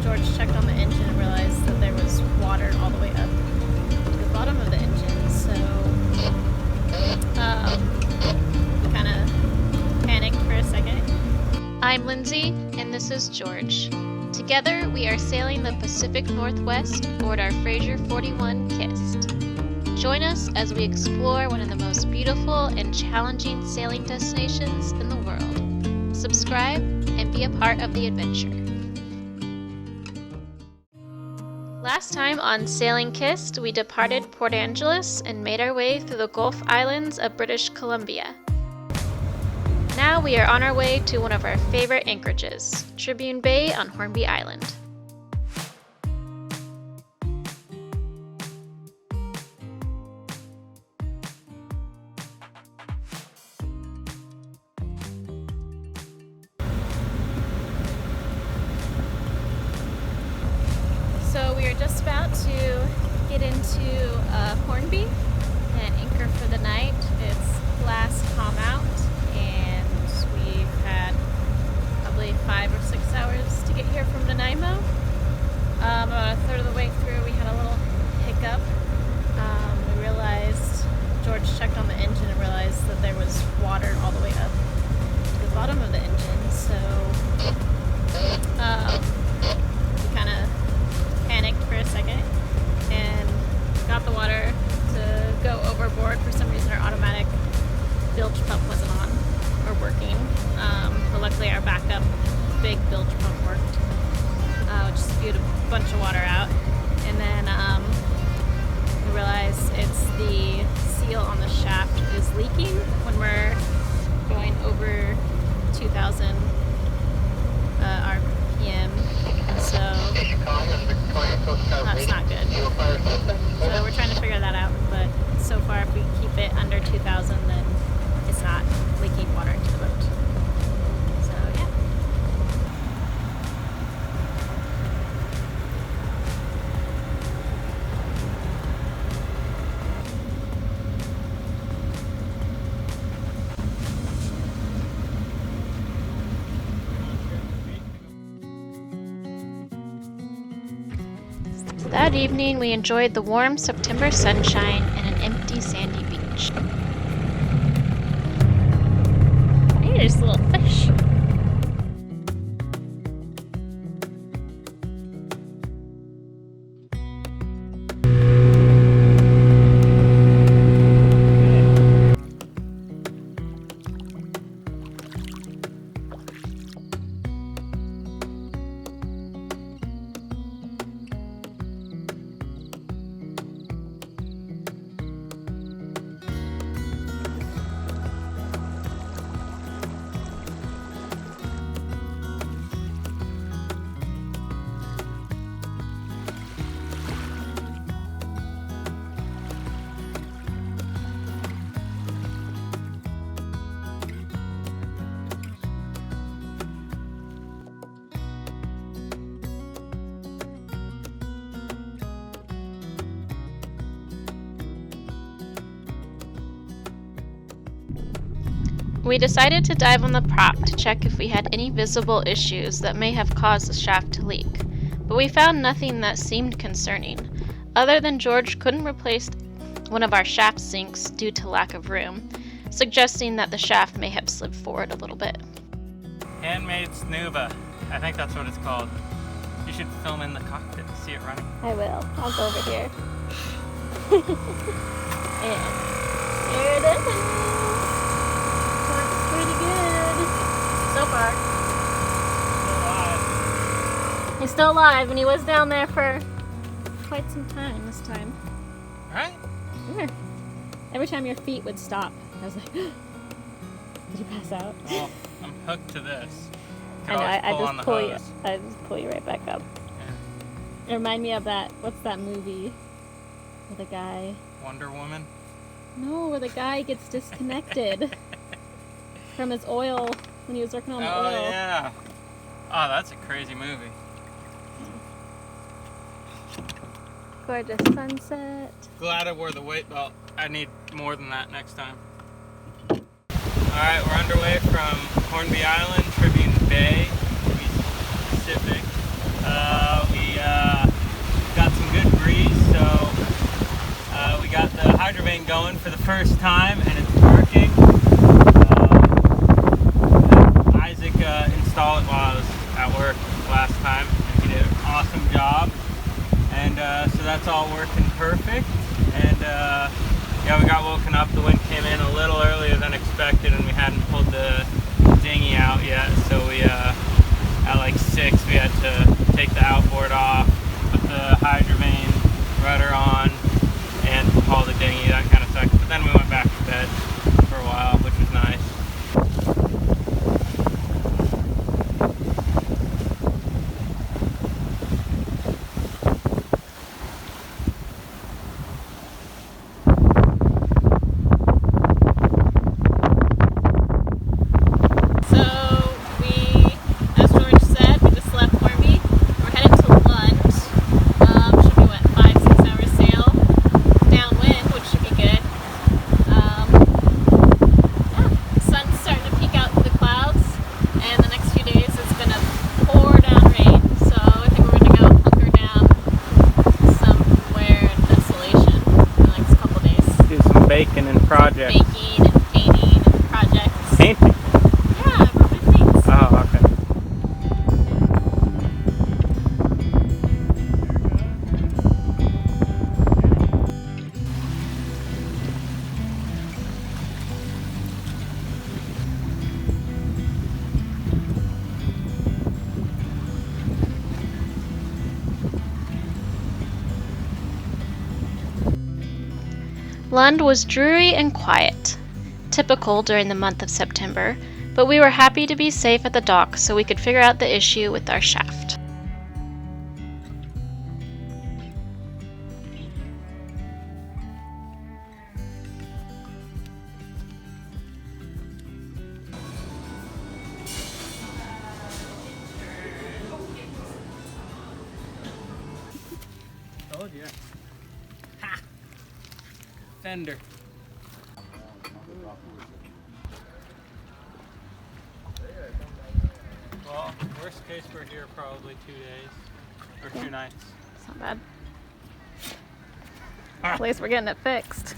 George checked on the engine and realized that there was water all the way up to the bottom of the engine, so we kind of panicked for a second. I'm Lindsay, and this is George. Together, we are sailing the Pacific Northwest aboard our Fraser 41 KIST. Join us as we explore one of the most beautiful and challenging sailing destinations in the world. Subscribe and be a part of the adventure. Last time on Sailing KIST, we departed Port Angeles and made our way through the Gulf Islands of British Columbia. Now we are on our way to one of our favorite anchorages, Tribune Bay on Hornby Island. So we are just about to get into Hornby and anchor for the night. It's last calm out and we've had probably 5 or 6 hours to get here from Nanaimo. About a third of the way through we had a little hiccup. We realized, George checked on the engine and realized that there was water all the way up to the bottom of the engine, so we kind of panicked for a second and got the water to go overboard. For some reason our automatic bilge pump wasn't on or working, but luckily our backup big bilge pump worked, which spewed a bunch of water out. And then we realized it's the seal on the shaft is leaking when we're going over 2,000 RPM, and so that's not good. So we're trying to figure that out, but so far if we keep it under 2,000 then it's not leaking water into the boat. So yeah. That evening, we enjoyed the warm September sunshine and an empty sandy beach. Hey, there's a little fish. We decided to dive on the prop to check if we had any visible issues that may have caused the shaft to leak, but we found nothing that seemed concerning, other than George couldn't replace one of our shaft sinks due to lack of room, suggesting that the shaft may have slid forward a little bit. Handmade snuva. I think that's what it's called. You should film in the cockpit to see it running. I will. I'll go over here. And there it is. Works pretty good so far. Still alive. He's still alive, and he was down there for quite some time this time. Right? Yeah. Every time your feet would stop, I was like, did you pass out? Well, I'm hooked to this. I know, I Hose. just pull you right back up. Yeah. It reminded me of that, what's that movie? With a guy. Wonder Woman? No, where the guy gets disconnected from his oil when he was working on the Oh, oil. yeah. Oh, that's a crazy movie. Gorgeous sunset. Glad I wore the weight belt. I need more than that next time. Alright, we're underway from Hornby Island, Tribune Bay, to be specific. for the first time, and it's working. Isaac installed it while I was at work last time, and he did an awesome job. And so that's all working perfect. And yeah, we got woken up. The wind came in a little earlier than expected, and we hadn't pulled the dinghy out yet. So we, at like 6, we had to take the outboard off, put the hydrovane rudder on, and haul the dinghy. That kind of sucked. But then we went back to bed for a while, which was nice. Baking and projects. Baking and painting and projects. Painting? Yeah, I brought my things. Oh, okay. Lund was dreary and quiet, typical during the month of September, but we were happy to be safe at the dock so we could figure out the issue with our shaft. Told you. Ha! Fender. Well, worst case, we're here probably 2 days or 2 nights. It's not bad. At least we're getting it fixed.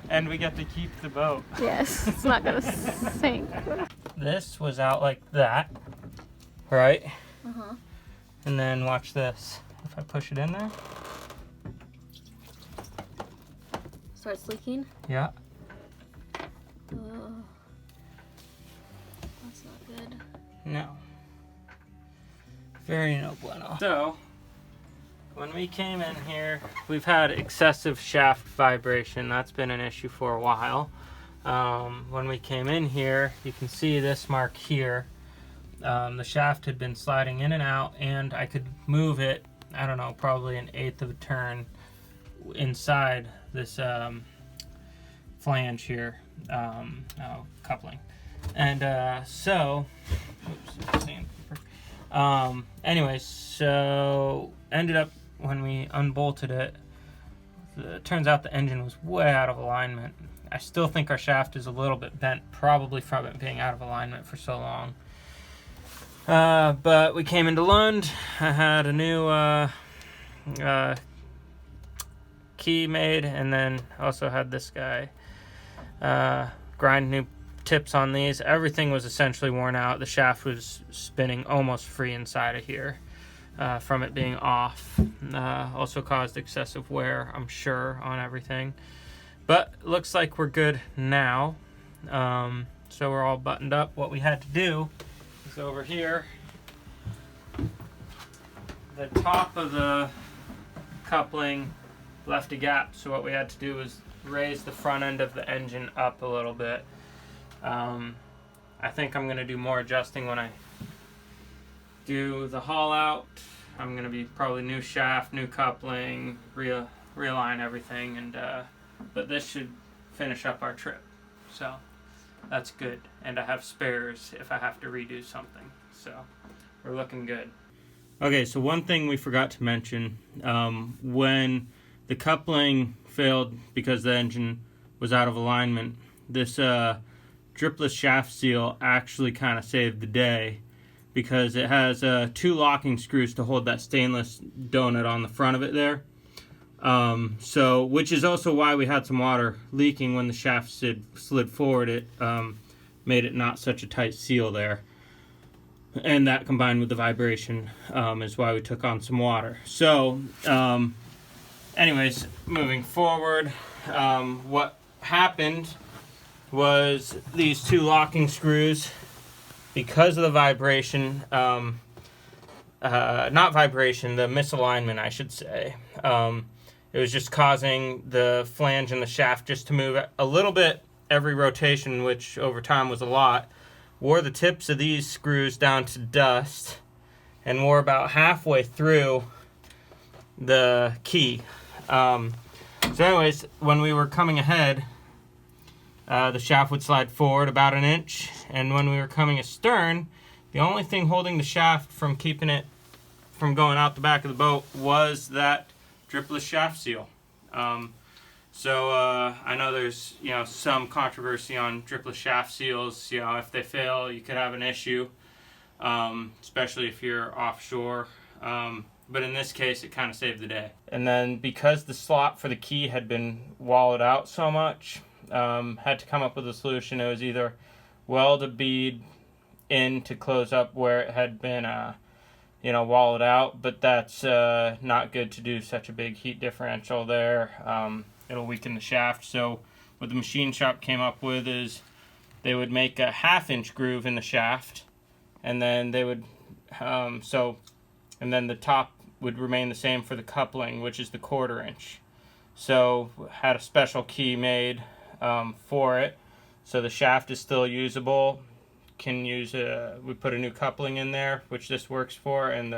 And we get to keep the boat. Yes, it's not gonna sink. This was out like that, right? Uh-huh. And then watch this. If I push it in there. Starts leaking. Yeah. That's not good. No. Very no bueno. So, when we came in here, we've had excessive shaft vibration. That's been an issue for a while. When we came in here, you can see this mark here. The shaft had been sliding in and out, and I could move it, I don't know, probably 1/8 of a turn inside this flange here, coupling. And so, oops, sandpaper. Anyways, so ended up when we unbolted it, it turns out the engine was way out of alignment. I still think our shaft is a little bit bent, probably from it being out of alignment for so long. But we came into Lund. I had a new key made, and then also had this guy grind new tips on these. Everything was essentially worn out. The shaft was spinning almost free inside of here from it being off. Also caused excessive wear, I'm sure, on everything. But looks like we're good now. So we're all buttoned up. What we had to do is over here, the top of the coupling left a gap. So what we had to do was raise the front end of the engine up a little bit. I think I'm going to do more adjusting when I do the haul out. I'm going to be probably new shaft, new coupling, realign everything, and but this should finish up our trip. So that's good. And I have spares if I have to redo something. So we're looking good. Okay, so one thing we forgot to mention, when the coupling failed because the engine was out of alignment, this dripless shaft seal actually kind of saved the day, because it has 2 locking screws to hold that stainless donut on the front of it there. So, which is also why we had some water leaking when the shaft slid forward. It made it not such a tight seal there. And that combined with the vibration is why we took on some water. So, anyways, moving forward, what happened was these two locking screws, because of the vibration, not vibration, the misalignment, I should say. It was just causing the flange and the shaft just to move a little bit every rotation, which over time was a lot. Wore the tips of these screws down to dust and wore about halfway through the key. So anyways, when we were coming ahead, the shaft would slide forward about an inch, and when we were coming astern, the only thing holding the shaft from keeping it from going out the back of the boat was that dripless shaft seal. So I know there's some controversy on dripless shaft seals. If they fail, you could have an issue, especially if you're offshore. But in this case, it kind of saved the day. And then because the slot for the key had been wallowed out so much, had to come up with a solution. It was either weld a bead in to close up where it had been wallowed out, but that's not good to do such a big heat differential there. It'll weaken the shaft. So what the machine shop came up with is they would make a 1/2 inch groove in the shaft, and then they would and then the top would remain the same for the coupling, which is the 1/4 inch. So had a special key made for it, so the shaft is still usable. Can use we put a new coupling in there, which this works for, and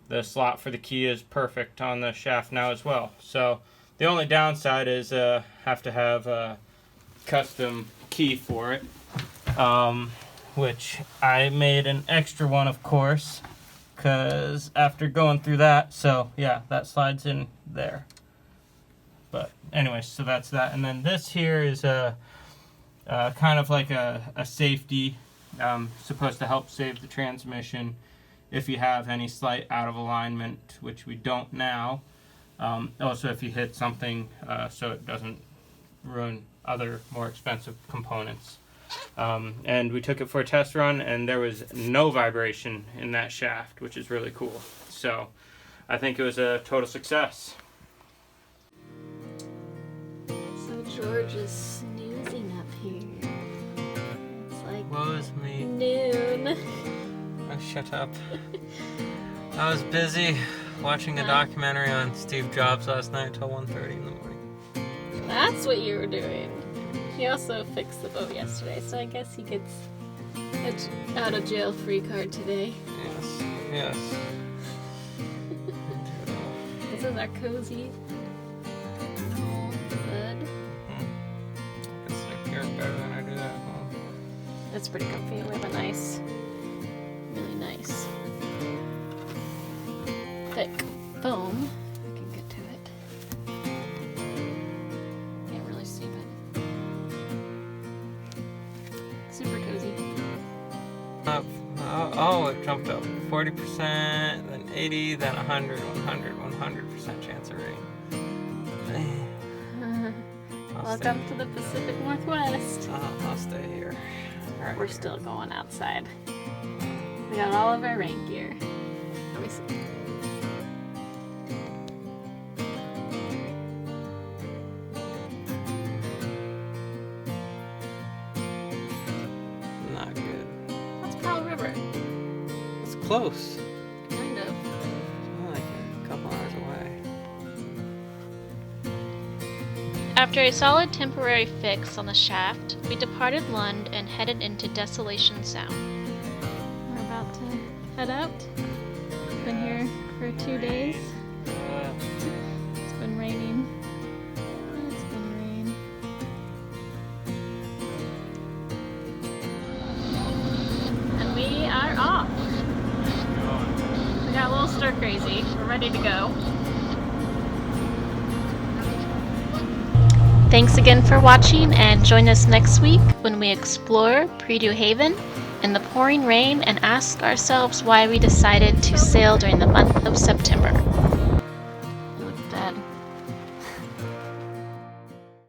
the slot for the key is perfect on the shaft now as well. So the only downside is have to have a custom key for it, which I made an extra one, of course, because after going through that, so yeah, that slides in there. But anyway, so that's that. And then this here is a kind of like a safety, supposed to help save the transmission if you have any slight out of alignment, which we don't now. Also, if you hit something, so it doesn't ruin other more expensive components. And we took it for a test run, and there was no vibration in that shaft, which is really cool. So I think it was a total success. So George is snoozing up here. It's like Woe is me. noon. Oh, shut up. I was busy watching a documentary on Steve Jobs last night till 1:30 in the morning. That's what you were doing. He also fixed the boat yesterday, so I guess he gets an out of jail free card today. Yes. This is our cozy bed. It's like you're better than I do that at home. It's pretty comfy. We have a nice, really nice, thick foam. I can get to it. Can't really see it. Super cozy. It jumped up 40%, then 80, then 100, 100% chance of rain. Welcome to the Pacific Northwest. I'll stay here. Right. We're still going outside. We got all of our rain gear. Let me see. Not good. That's Pearl River. It's close. Kind of. It's like a couple hours away. After a solid temporary fix on the shaft, we departed Lund and headed into Desolation Sound. We're about to head out. Been here for 2 days. It's been raining. It's been rain. And we are off. We got a little stir crazy. We're ready to go. Thanks again for watching, and join us next week when we explore Preview Haven in the pouring rain and ask ourselves why we decided to sail during the month of September.